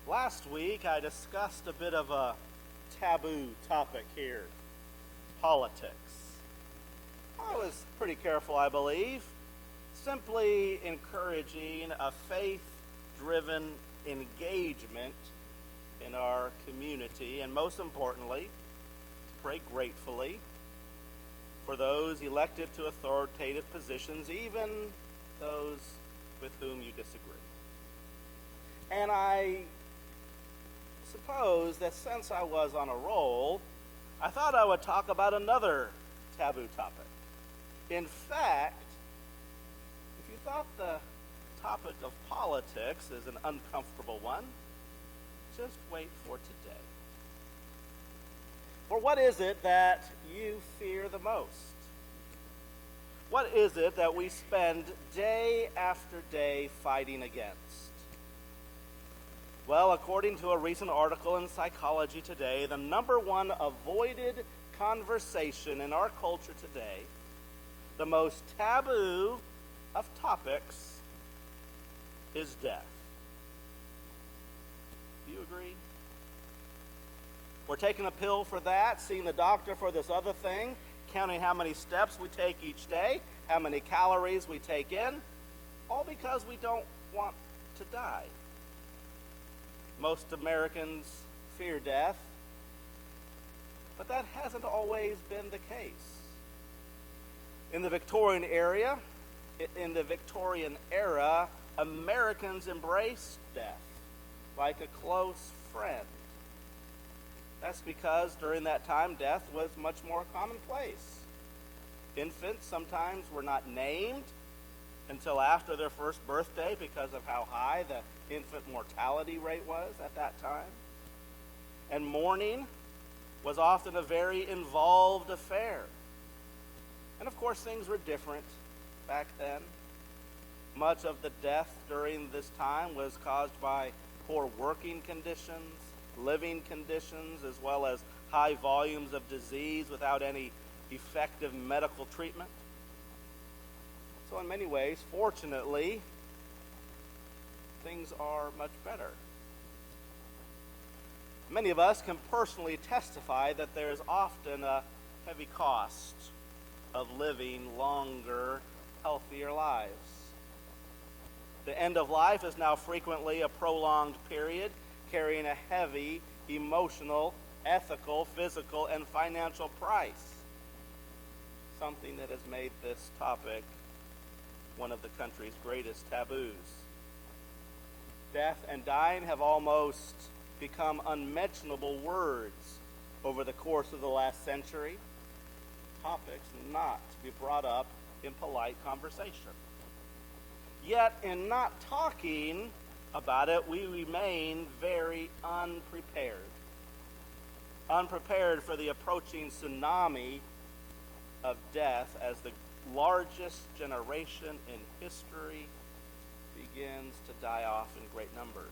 Last week I discussed a bit of a taboo topic here, politics. I was pretty careful, I believe, simply encouraging a faith-driven engagement in our community, and most importantly, to pray gratefully for those elected to authoritative positions, even those with whom you disagree. And I suppose that since I was on a roll, I thought I would talk about another taboo topic. In fact, if you thought the topic of politics is an uncomfortable one, just wait for today. For what is it that you fear the most? What is it that we spend day after day fighting against? Well, according to a recent article in Psychology Today, the number one avoided conversation in our culture today, the most taboo of topics, is death. Do you agree? We're taking a pill for that, seeing the doctor for this other thing, counting how many steps we take each day, how many calories we take in, all because we don't want to die. Most Americans fear death, but that hasn't always been the case. In the Victorian era, Americans embraced death like a close friend. That's because during that time, death was much more commonplace. Infants sometimes were not named until after their first birthday because of how high the infant mortality rate was at that time. And mourning was often a very involved affair. And of course, things were different back then. Much of the death during this time was caused by poor working conditions, living conditions, as well as high volumes of disease without any effective medical treatment. So in many ways, fortunately, things are much better. Many of us can personally testify that there is often a heavy cost of living longer, healthier lives. The end of life is now frequently a prolonged period, carrying a heavy emotional, ethical, physical, and financial price. Something that has made this topic one of the country's greatest taboos. Death and dying have almost become unmentionable words over the course of the last century. Topics not to be brought up in polite conversation. Yet, in not talking about it, we remain very unprepared. Unprepared for the approaching tsunami of death as the largest generation in history begins to die off in great numbers.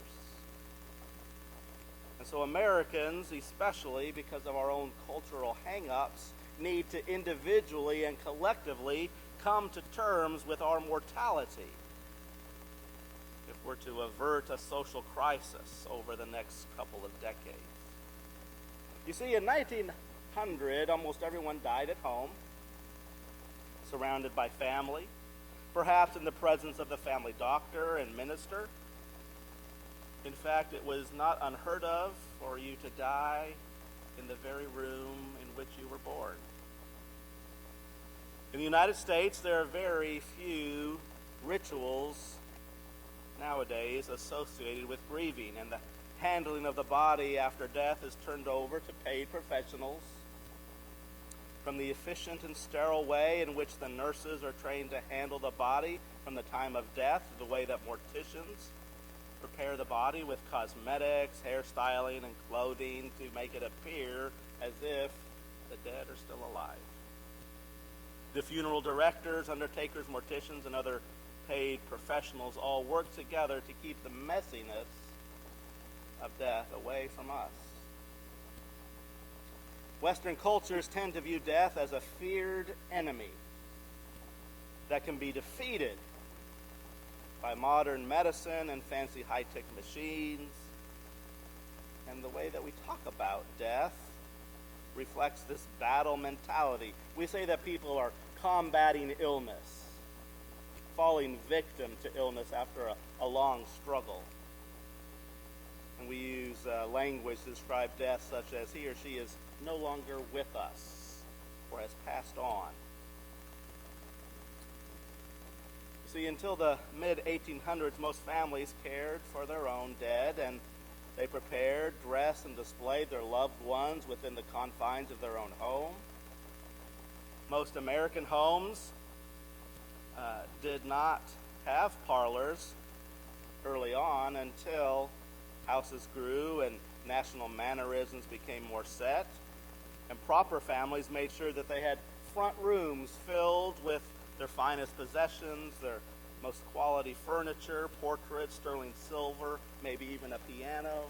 And so Americans, especially because of our own cultural hang-ups, need to individually and collectively come to terms with our mortality if we're to avert a social crisis over the next couple of decades. You see, in 1900, almost everyone died at home, surrounded by family, perhaps in the presence of the family doctor and minister. In fact, it was not unheard of for you to die in the very room in which you were born. In the United States, there are very few rituals nowadays associated with grieving, and the handling of the body after death is turned over to paid professionals. From the efficient and sterile way in which the nurses are trained to handle the body from the time of death, to the way that morticians prepare the body with cosmetics, hairstyling, and clothing to make it appear as if the dead are still alive. The funeral directors, undertakers, morticians, and other paid professionals all work together to keep the messiness of death away from us. Western cultures tend to view death as a feared enemy that can be defeated by modern medicine and fancy high-tech machines, and the way that we talk about death reflects this battle mentality. We say that people are combating illness, falling victim to illness after a long struggle. And we use language to describe death such as he or she is no longer with us or has passed on. See, until the mid-1800s, most families cared for their own dead, and they prepared, dressed, and displayed their loved ones within the confines of their own home. Most American homes did not have parlors early on until houses grew and national mannerisms became more set. And proper families made sure that they had front rooms filled with their finest possessions, their most quality furniture, portraits, sterling silver, maybe even a piano.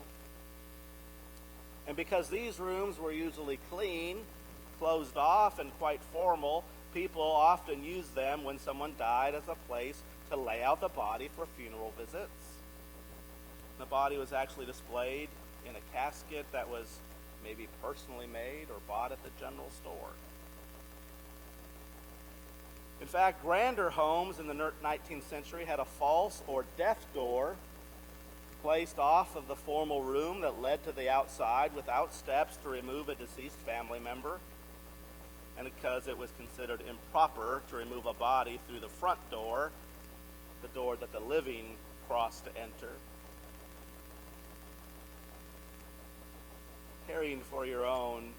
And because these rooms were usually clean, closed off, and quite formal, people often used them when someone died as a place to lay out the body for funeral visits. The body was actually displayed in a casket that was maybe personally made or bought at the general store. In fact, grander homes in the 19th century had a false or death door placed off of the formal room that led to the outside without steps to remove a deceased family member, and because it was considered improper to remove a body through the front door, the door that the living crossed to enter. Caring for your own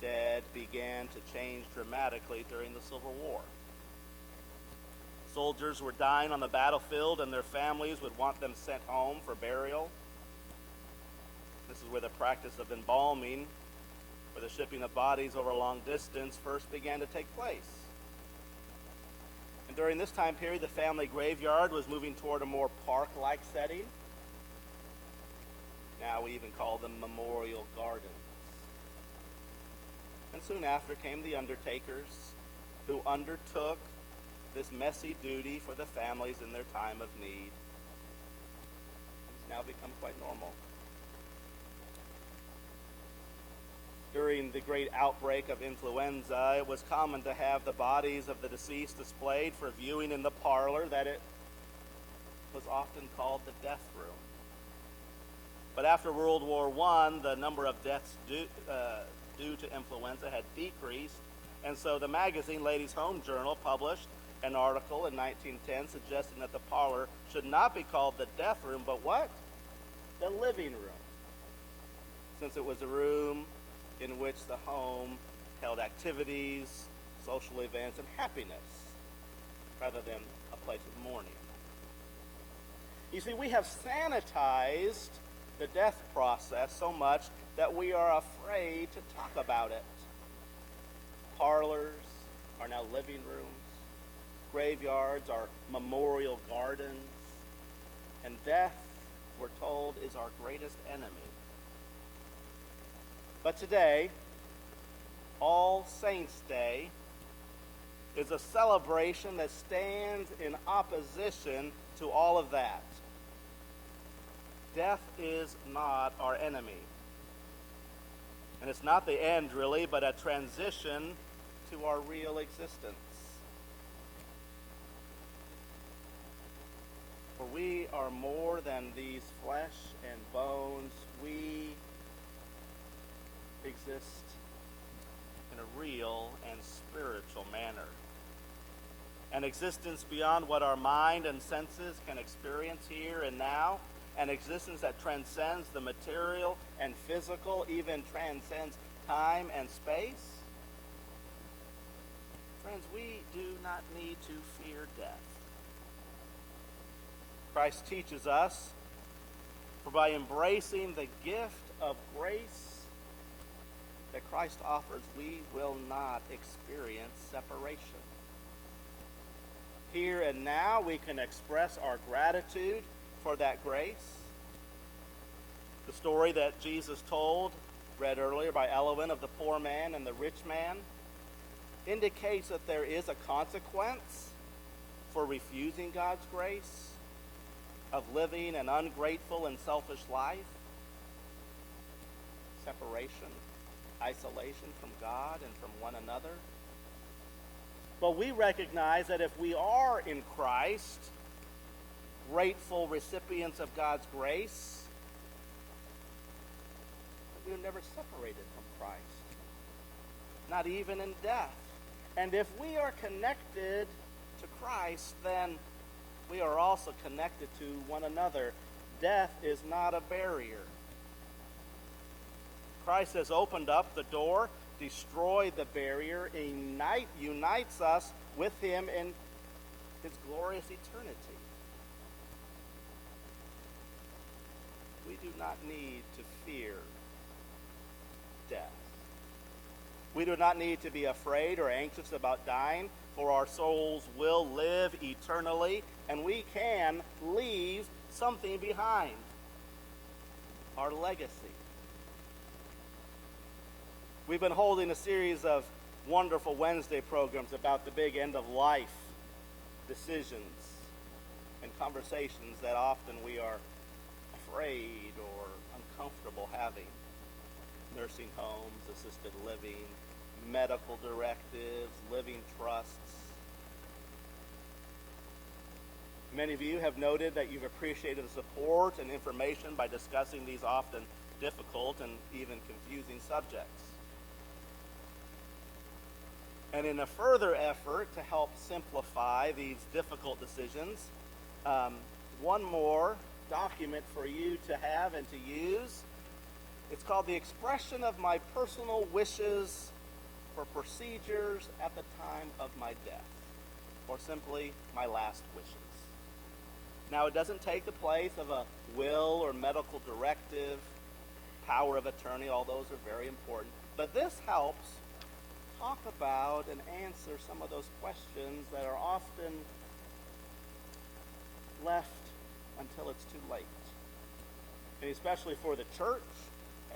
dead began to change dramatically during the Civil War. Soldiers were dying on the battlefield, and their families would want them sent home for burial. This is where the practice of embalming, or the shipping of bodies over a long distance, first began to take place. And during this time period, the family graveyard was moving toward a more park-like setting. Now we even call them memorial gardens. And soon after came the undertakers, who undertook this messy duty for the families in their time of need. It's now become quite normal. During the great outbreak of influenza, it was common to have the bodies of the deceased displayed for viewing in the parlor that it was often called the death room. But after World War I, the number of deaths due to influenza had decreased, and so the magazine Ladies' Home Journal published an article in 1910 suggesting that the parlor should not be called the death room, but what? The living room, since it was a room in which the home held activities, social events, and happiness, rather than a place of mourning. You see, we have sanitized the death process so much that we are afraid to talk about it. Parlors are now living rooms. Graveyards are memorial gardens. And death, we're told, is our greatest enemy. But today, All Saints' Day is a celebration that stands in opposition to all of that. Death is not our enemy. And it's not the end, really, but a transition to our real existence. For we are more than these flesh and bones. We exist in a real and spiritual manner. An existence beyond what our mind and senses can experience here and now. An existence that transcends the material and physical, even transcends time and space. Friends, we do not need to fear death. Christ teaches us, for by embracing the gift of grace that Christ offers, we will not experience separation. Here and now, we can express our gratitude for that grace. The story that Jesus told, read earlier by Elwin, of the poor man and the rich man, indicates that there is a consequence for refusing God's grace, of living an ungrateful and selfish life. separation, isolation from God and from one another. But we recognize that if we are in Christ, grateful recipients of God's grace, that we are never separated from Christ, not even in death. And if we are connected to Christ, then we are also connected to one another. Death is not a barrier. Christ has opened up the door, destroyed the barrier, unites us with him in his glorious eternity. We do not need to fear death. We do not need to be afraid or anxious about dying, for our souls will live eternally, and we can leave something behind. Our legacy. We've been holding a series of wonderful Wednesday programs about the big end-of-life decisions and conversations that often we are afraid or uncomfortable having. Nursing homes, assisted living, medical directives, living trusts. Many of you have noted that you've appreciated the support and information by discussing these often difficult and even confusing subjects. And in a further effort to help simplify these difficult decisions, one more document for you to have and to use. It's called The Expression of My Personal Wishes for Procedures at the Time of My Death, or simply, My Last Wishes. Now, it doesn't take the place of a will or medical directive, power of attorney. All those are very important. But this helps talk about and answer some of those questions that are often left until it's too late. And especially for the church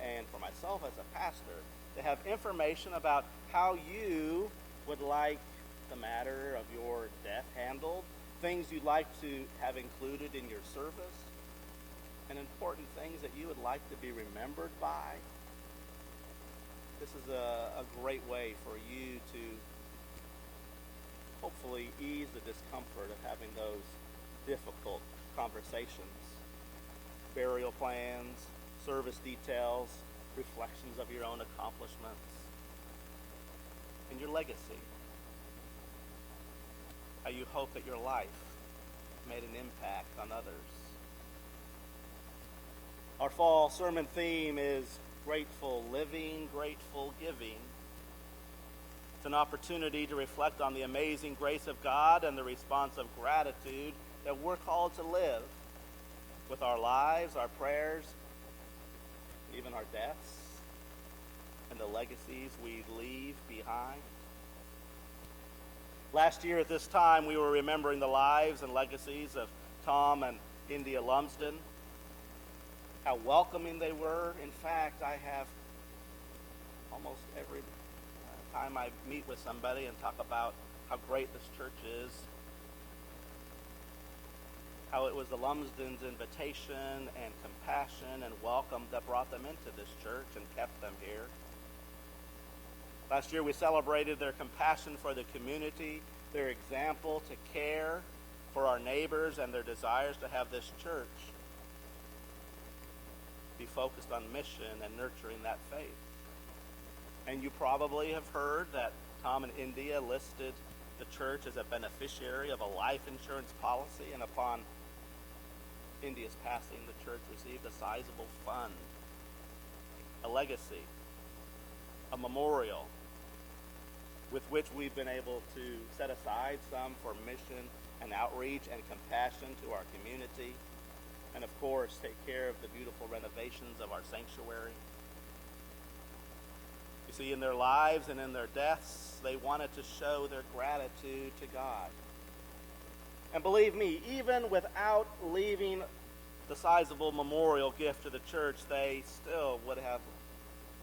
and for myself as a pastor, to have information about how you would like the matter of your death handled, things you'd like to have included in your service, and important things that you would like to be remembered by. This is a great way for you to hopefully ease the discomfort of having those difficult conversations. Burial plans, service details, reflections of your own accomplishments, and your legacy. How you hope that your life made an impact on others. Our fall sermon theme is Grateful Living, Grateful Giving. It's an opportunity to reflect on the amazing grace of God and the response of gratitude that we're called to live with our lives, our prayers, even our deaths, and the legacies we leave behind. Last year at this time, we were remembering the lives and legacies of Tom and India Lumsden, how welcoming they were. In fact, I have almost every time I meet with somebody and talk about how great this church is, how it was the Lumsdens' invitation and compassion and welcome that brought them into this church and kept them here. Last year we celebrated their compassion for the community, their example to care for our neighbors, and their desires to have this church be focused on mission and nurturing that faith. And you probably have heard that Tom and India listed the church as a beneficiary of a life insurance policy, and upon India's passing, the church received a sizable fund, a legacy, a memorial, with which we've been able to set aside some for mission and outreach and compassion to our community, and of course take care of the beautiful renovations of our sanctuary. You see, in their lives and in their deaths, they wanted to show their gratitude to God. And believe me, even without leaving the sizable memorial gift to the church, they still would have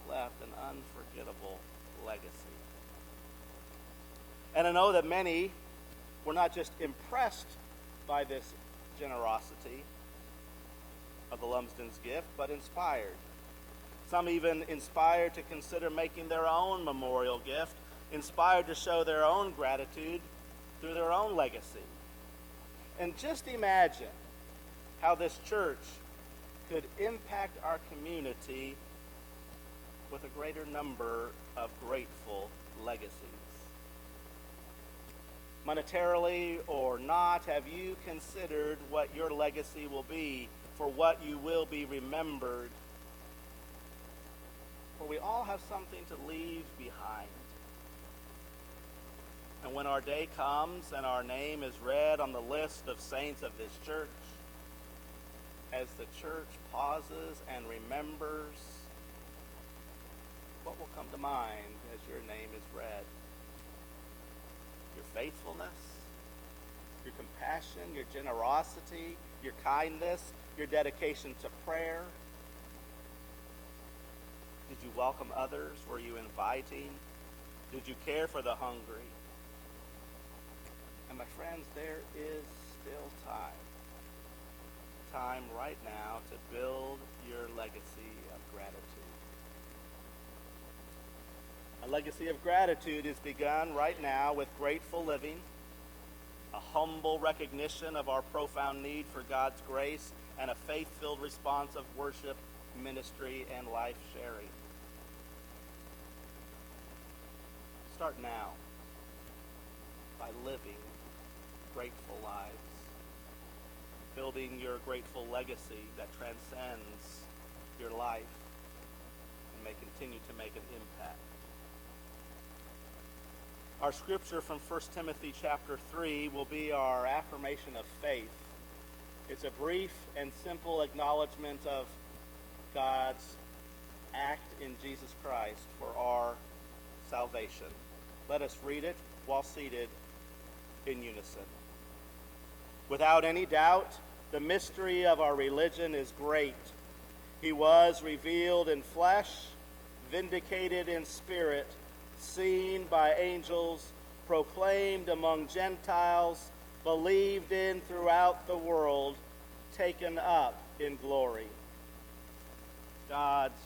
left an unforgettable legacy. And I know that many were not just impressed by this generosity of the Lumsden's gift, but inspired. Some even inspired to consider making their own memorial gift, inspired to show their own gratitude through their own legacy. And just imagine how this church could impact our community with a greater number of grateful legacies. Monetarily or not, have you considered what your legacy will be, for what you will be remembered? For we all have something to leave behind. And when our day comes and our name is read on the list of saints of this church, as the church pauses and remembers, what will come to mind as your name is read? Your faithfulness, your compassion, your generosity, your kindness, your dedication to prayer. Did you welcome others? Were you inviting? Did you care for the hungry? And my friends, there is still time right now to build your legacy of gratitude. A legacy of gratitude is begun right now with grateful living, a humble recognition of our profound need for God's grace, and a faith-filled response of worship, ministry, and life sharing. Start now by living grateful lives, building your grateful legacy that transcends your life and may continue to make an impact. Our scripture from 1 Timothy chapter 3 will be our affirmation of faith. It's a brief and simple acknowledgement of God's act in Jesus Christ for our salvation. Let us read it while seated in unison. Without any doubt, the mystery of our religion is great. He was revealed in flesh, vindicated in spirit, seen by angels, proclaimed among Gentiles, believed in throughout the world, taken up in glory. God's